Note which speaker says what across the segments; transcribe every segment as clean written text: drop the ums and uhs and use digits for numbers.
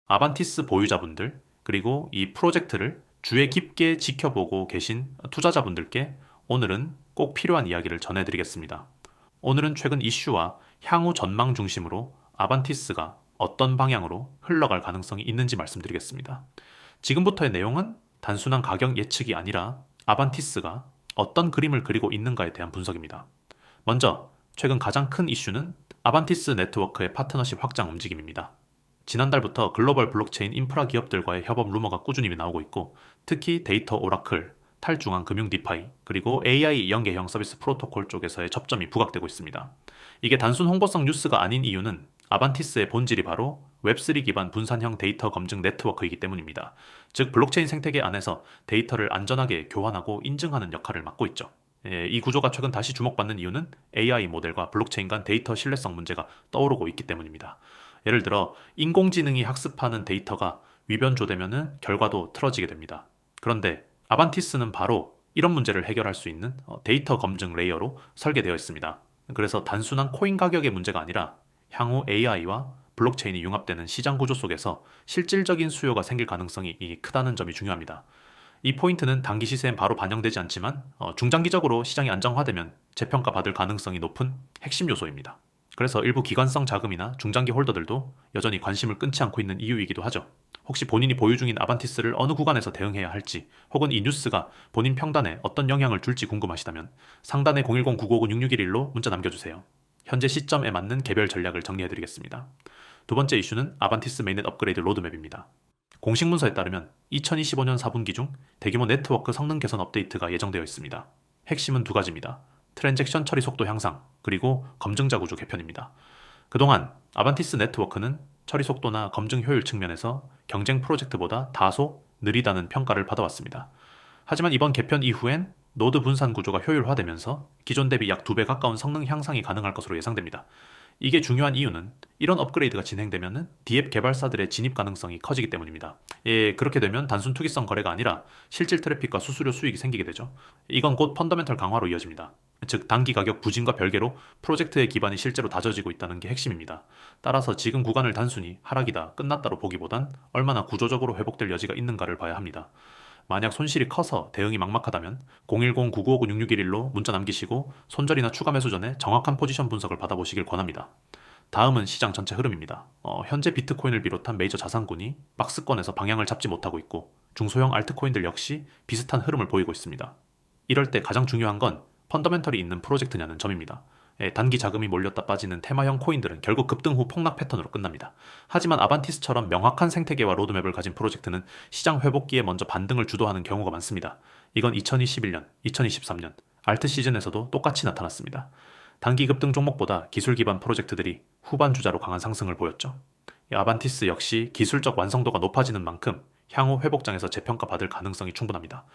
Speaker 1: 아반티스 보유자분들, 그리고 이 프로젝트를 주의 깊게 지켜보고 계신 투자자분들께 오늘은 꼭 필요한 이야기를 전해드리겠습니다. 오늘은 최근 이슈와 향후 전망 중심으로 아반티스가 어떤 방향으로 흘러갈 가능성이 있는지 말씀드리겠습니다. 지금부터의 내용은 단순한 가격 예측이 아니라 아반티스가 어떤 그림을 그리고 있는가에 대한 분석입니다. 먼저 최근 가장 큰 이슈는 아반티스 네트워크의 파트너십 확장 움직임입니다. 지난달부터 글로벌 블록체인 인프라 기업들과의 협업 루머가 꾸준히 나오고 있고, 특히 데이터 오라클, 탈중앙 금융 디파이, 그리고 AI 연계형 서비스 프로토콜 쪽에서의 접점이 부각되고 있습니다. 이게 단순 홍보성 뉴스가 아닌 이유는 아반티스의 본질이 바로 웹3 기반 분산형 데이터 검증 네트워크이기 때문입니다. 즉 블록체인 생태계 안에서 데이터를 안전하게 교환하고 인증하는 역할을 맡고 있죠. 이 구조가 최근 다시 주목받는 이유는 AI 모델과 블록체인 간 데이터 신뢰성 문제가 떠오르고 있기 때문입니다. 예를 들어 인공지능이 학습하는 데이터가 위변조되면 결과도 틀어지게 됩니다. 그런데 아반티스는 바로 이런 문제를 해결할 수 있는 데이터 검증 레이어로 설계되어 있습니다. 그래서 단순한 코인 가격의 문제가 아니라 향후 AI와 블록체인이 융합되는 시장 구조 속에서 실질적인 수요가 생길 가능성이 크다는 점이 중요합니다. 이 포인트는 단기 시세엔 바로 반영되지 않지만 중장기적으로 시장이 안정화되면 재평가 받을 가능성이 높은 핵심 요소입니다. 그래서 일부 기관성 자금이나 중장기 홀더들도 여전히 관심을 끊지 않고 있는 이유이기도 하죠. 혹시 본인이 보유 중인 아반티스를 어느 구간에서 대응해야 할지, 혹은 이 뉴스가 본인 평단에 어떤 영향을 줄지 궁금하시다면 상단의 010-955-6611로 문자 남겨주세요. 현재 시점에 맞는 개별 전략을 정리해드리겠습니다. 두 번째 이슈는 아반티스 메인넷 업그레이드 로드맵입니다. 공식 문서에 따르면 2025년 4분기 중 대규모 네트워크 성능 개선 업데이트가 예정되어 있습니다. 핵심은 두 가지입니다. 트랜잭션 처리 속도 향상, 그리고 검증자 구조 개편입니다. 그동안 아반티스 네트워크는 처리 속도나 검증 효율 측면에서 경쟁 프로젝트보다 다소 느리다는 평가를 받아왔습니다. 하지만 이번 개편 이후엔 노드 분산 구조가 효율화되면서 기존 대비 약 2배 가까운 성능 향상이 가능할 것으로 예상됩니다. 이게 중요한 이유는 이런 업그레이드가 진행되면 D앱 개발사들의 진입 가능성이 커지기 때문입니다. 그렇게 되면 단순 투기성 거래가 아니라 실질 트래픽과 수수료 수익이 생기게 되죠. 이건 곧 펀더멘털 강화로 이어집니다. 즉 단기 가격 부진과 별개로 프로젝트의 기반이 실제로 다져지고 있다는 게 핵심입니다. 따라서 지금 구간을 단순히 하락이다, 끝났다로 보기보단 얼마나 구조적으로 회복될 여지가 있는가를 봐야 합니다. 만약 손실이 커서 대응이 막막하다면 010-955-6611로 문자 남기시고 손절이나 추가 매수 전에 정확한 포지션 분석을 받아보시길 권합니다. 다음은 시장 전체 흐름입니다. 현재 비트코인을 비롯한 메이저 자산군이 박스권에서 방향을 잡지 못하고 있고 중소형 알트코인들 역시 비슷한 흐름을 보이고 있습니다. 이럴 때 가장 중요한 건 펀더멘털이 있는 프로젝트냐는 점입니다. 단기 자금이 몰렸다 빠지는 테마형 코인들은 결국 급등 후 폭락 패턴으로 끝납니다. 하지만 아반티스처럼 명확한 생태계와 로드맵을 가진 프로젝트는 시장 회복기에 먼저 반등을 주도하는 경우가 많습니다. 이건 2021년, 2023년 알트 시즌에서도 똑같이 나타났습니다. 단기 급등 종목보다 기술 기반 프로젝트들이 후반 주자로 강한 상승을 보였죠. 아반티스 역시 기술적 완성도가 높아지는 만큼 향후 회복장에서 재평가 받을 가능성이 충분합니다.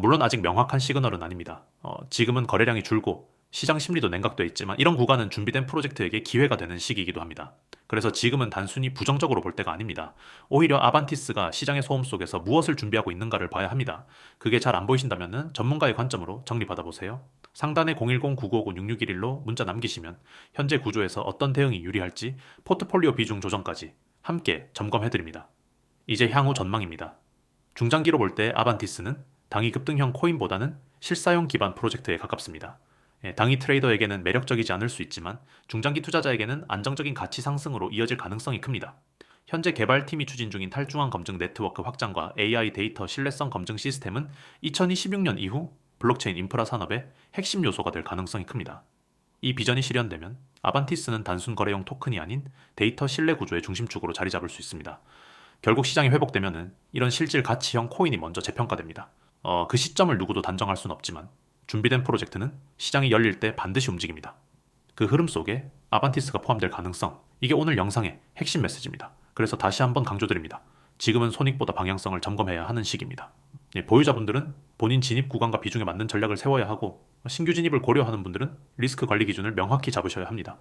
Speaker 1: 물론 아직 명확한 시그널은 아닙니다. 지금은 거래량이 줄고 시장 심리도 냉각되어 있지만 이런 구간은 준비된 프로젝트에게 기회가 되는 시기이기도 합니다. 그래서 지금은 단순히 부정적으로 볼 때가 아닙니다. 오히려 아반티스가 시장의 소음 속에서 무엇을 준비하고 있는가를 봐야 합니다. 그게 잘 안 보이신다면 전문가의 관점으로 정리받아 보세요. 상단에 010-955-6611로 문자 남기시면 현재 구조에서 어떤 대응이 유리할지 포트폴리오 비중 조정까지 함께 점검해드립니다. 이제 향후 전망입니다. 중장기로 볼 때 아반티스는 당위 급등형 코인보다는 실사용 기반 프로젝트에 가깝습니다. 당위 트레이더에게는 매력적이지 않을 수 있지만 중장기 투자자에게는 안정적인 가치 상승으로 이어질 가능성이 큽니다. 현재 개발팀이 추진 중인 탈중앙 검증 네트워크 확장과 AI 데이터 신뢰성 검증 시스템은 2026년 이후 블록체인 인프라 산업의 핵심 요소가 될 가능성이 큽니다. 이 비전이 실현되면 아반티스는 단순 거래용 토큰이 아닌 데이터 신뢰 구조의 중심축으로 자리 잡을 수 있습니다. 결국 시장이 회복되면 이런 실질 가치형 코인이 먼저 재평가됩니다. 그 시점을 누구도 단정할 수는 없지만 준비된 프로젝트는 시장이 열릴 때 반드시 움직입니다. 그 흐름 속에 아반티스가 포함될 가능성, 이게 오늘 영상의 핵심 메시지입니다. 그래서 다시 한번 강조드립니다. 지금은 손익보다 방향성을 점검해야 하는 시기입니다. 보유자분들은 본인 진입 구간과 비중에 맞는 전략을 세워야 하고 신규 진입을 고려하는 분들은 리스크 관리 기준을 명확히 잡으셔야 합니다.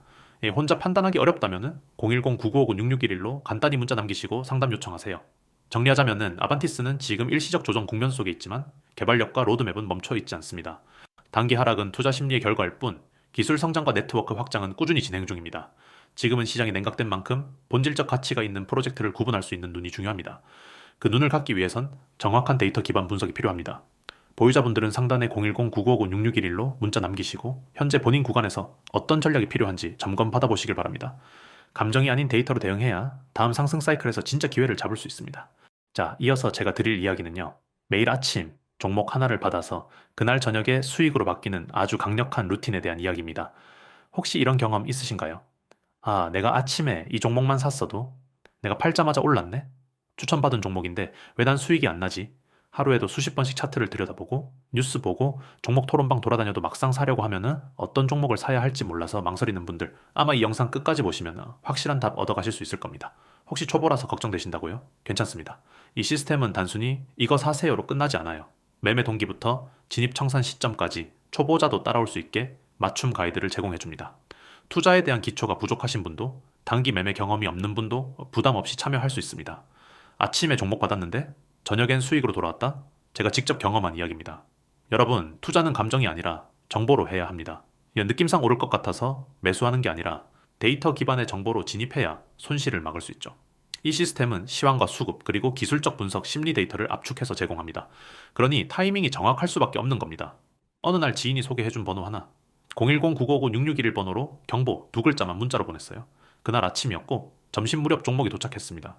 Speaker 1: 혼자 판단하기 어렵다면 010-955-6611로 간단히 문자 남기시고 상담 요청하세요. 정리하자면 아반티스는 지금 일시적 조정 국면 속에 있지만 개발력과 로드맵은 멈춰 있지 않습니다. 단기 하락은 투자 심리의 결과일 뿐 기술 성장과 네트워크 확장은 꾸준히 진행 중입니다. 지금은 시장이 냉각된 만큼 본질적 가치가 있는 프로젝트를 구분할 수 있는 눈이 중요합니다. 그 눈을 갖기 위해선 정확한 데이터 기반 분석이 필요합니다. 보유자분들은 상단에 010-9959-6611로 문자 남기시고 현재 본인 구간에서 어떤 전략이 필요한지 점검 받아보시길 바랍니다. 감정이 아닌 데이터로 대응해야 다음 상승 사이클에서 진짜 기회를 잡을 수 있습니다. 자, 이어서 제가 드릴 이야기는요. 매일 아침 종목 하나를 받아서 그날 저녁에 수익으로 바뀌는 아주 강력한 루틴에 대한 이야기입니다. 혹시 이런 경험 있으신가요? 아, 내가 아침에 이 종목만 샀어도 내가 팔자마자 올랐네? 추천받은 종목인데 왜 난 수익이 안 나지? 하루에도 수십 번씩 차트를 들여다보고 뉴스 보고 종목 토론방 돌아다녀도 막상 사려고 하면은 어떤 종목을 사야 할지 몰라서 망설이는 분들 아마 이 영상 끝까지 보시면 확실한 답 얻어가실 수 있을 겁니다. 혹시 초보라서 걱정되신다고요? 괜찮습니다. 이 시스템은 단순히 이거 사세요로 끝나지 않아요. 매매 동기부터 진입 청산 시점까지 초보자도 따라올 수 있게 맞춤 가이드를 제공해줍니다. 투자에 대한 기초가 부족하신 분도 단기 매매 경험이 없는 분도 부담 없이 참여할 수 있습니다. 아침에 종목 받았는데 저녁엔 수익으로 돌아왔다? 제가 직접 경험한 이야기입니다. 여러분, 투자는 감정이 아니라 정보로 해야 합니다. 느낌상 오를 것 같아서 매수하는 게 아니라 데이터 기반의 정보로 진입해야 손실을 막을 수 있죠. 이 시스템은 시황과 수급 그리고 기술적 분석 심리 데이터를 압축해서 제공합니다. 그러니 타이밍이 정확할 수밖에 없는 겁니다. 어느 날 지인이 소개해준 번호 하나 010-9959-6611 번호로 경보 두 글자만 문자로 보냈어요. 그날 아침이었고 점심 무렵 종목이 도착했습니다.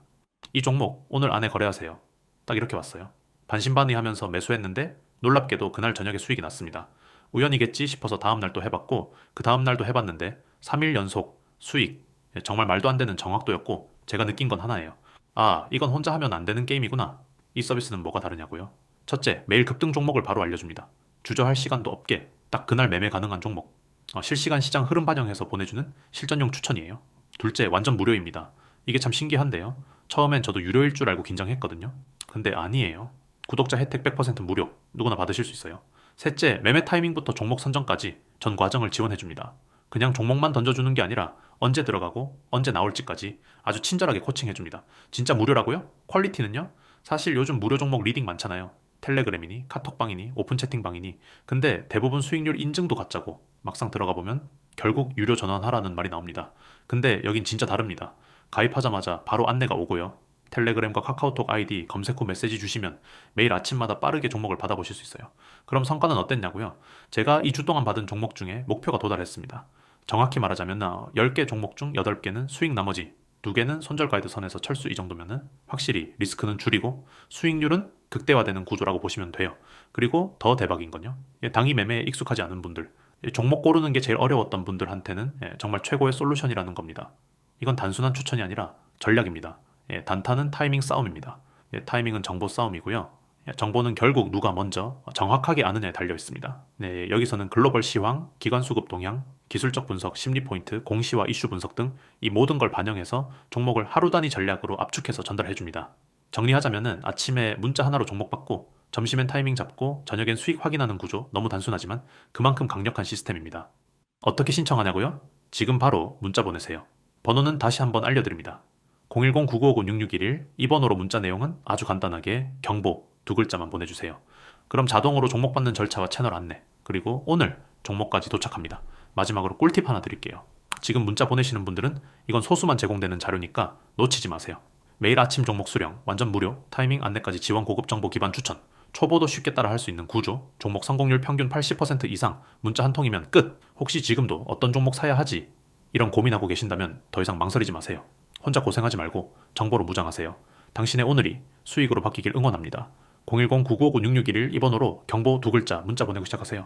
Speaker 1: 이 종목 오늘 안에 거래하세요. 딱 이렇게 왔어요. 반신반의하면서 매수했는데 놀랍게도 그날 저녁에 수익이 났습니다. 우연이겠지 싶어서 다음날 또 해봤고 그 다음날도 해봤는데 3일 연속 수익. 정말 말도 안 되는 정확도였고 제가 느낀 건 하나예요. 아, 이건 혼자 하면 안 되는 게임이구나. 이 서비스는 뭐가 다르냐고요? 첫째, 매일 급등 종목을 바로 알려줍니다. 주저할 시간도 없게 딱 그날 매매 가능한 종목. 실시간 시장 흐름 반영해서 보내주는 실전용 추천이에요. 둘째, 완전 무료입니다. 이게 참 신기한데요. 처음엔 저도 유료일 줄 알고 긴장했거든요. 근데 아니에요. 구독자 혜택 100% 무료. 누구나 받으실 수 있어요. 셋째, 매매 타이밍부터 종목 선정까지 전 과정을 지원해줍니다. 그냥 종목만 던져주는 게 아니라 언제 들어가고 언제 나올지까지 아주 친절하게 코칭해줍니다. 진짜 무료라고요? 퀄리티는요? 사실 요즘 무료 종목 리딩 많잖아요. 텔레그램이니 카톡방이니 오픈 채팅방이니. 근데 대부분 수익률 인증도 가짜고 막상 들어가 보면 결국 유료 전환하라는 말이 나옵니다. 근데 여긴 진짜 다릅니다. 가입하자마자 바로 안내가 오고요. 텔레그램과 카카오톡 아이디 검색 후 메시지 주시면 매일 아침마다 빠르게 종목을 받아보실 수 있어요. 그럼 성과는 어땠냐고요? 제가 2주 동안 받은 종목 중에 목표가 도달했습니다. 정확히 말하자면 10개 종목 중 8개는 수익 나머지 2개는 손절 가이드 선에서 철수. 이 정도면은 확실히 리스크는 줄이고 수익률은 극대화되는 구조라고 보시면 돼요. 그리고 더 대박인 건요. 당일 매매에 익숙하지 않은 분들, 종목 고르는 게 제일 어려웠던 분들한테는 정말 최고의 솔루션이라는 겁니다. 이건 단순한 추천이 아니라 전략입니다. 단타는 타이밍 싸움입니다. 타이밍은 정보 싸움이고요. 정보는 결국 누가 먼저 정확하게 아느냐에 달려 있습니다. 네, 여기서는 글로벌 시황, 기관 수급 동향, 기술적 분석, 심리 포인트, 공시와 이슈 분석 등 이 모든 걸 반영해서 종목을 하루 단위 전략으로 압축해서 전달해 줍니다. 정리하자면은 아침에 문자 하나로 종목 받고 점심엔 타이밍 잡고 저녁엔 수익 확인하는 구조. 너무 단순하지만 그만큼 강력한 시스템입니다. 어떻게 신청하냐고요? 지금 바로 문자 보내세요. 번호는 다시 한번 알려드립니다. 010-9959-6611. 이 번호로 문자 내용은 아주 간단하게 경보 두 글자만 보내주세요. 그럼 자동으로 종목 받는 절차와 채널 안내, 그리고 오늘 종목까지 도착합니다. 마지막으로 꿀팁 하나 드릴게요. 지금 문자 보내시는 분들은 이건 소수만 제공되는 자료니까 놓치지 마세요. 매일 아침 종목 수령, 완전 무료, 타이밍 안내까지 지원 고급 정보 기반 추천, 초보도 쉽게 따라 할 수 있는 구조, 종목 성공률 평균 80% 이상, 문자 한 통이면 끝! 혹시 지금도 어떤 종목 사야 하지? 이런 고민하고 계신다면 더 이상 망설이지 마세요. 혼자 고생하지 말고 정보로 무장하세요. 당신의 오늘이 수익으로 바뀌길 응원합니다. 010-9959-6611 이 번호로 경보 두 글자 문자 보내고 시작하세요.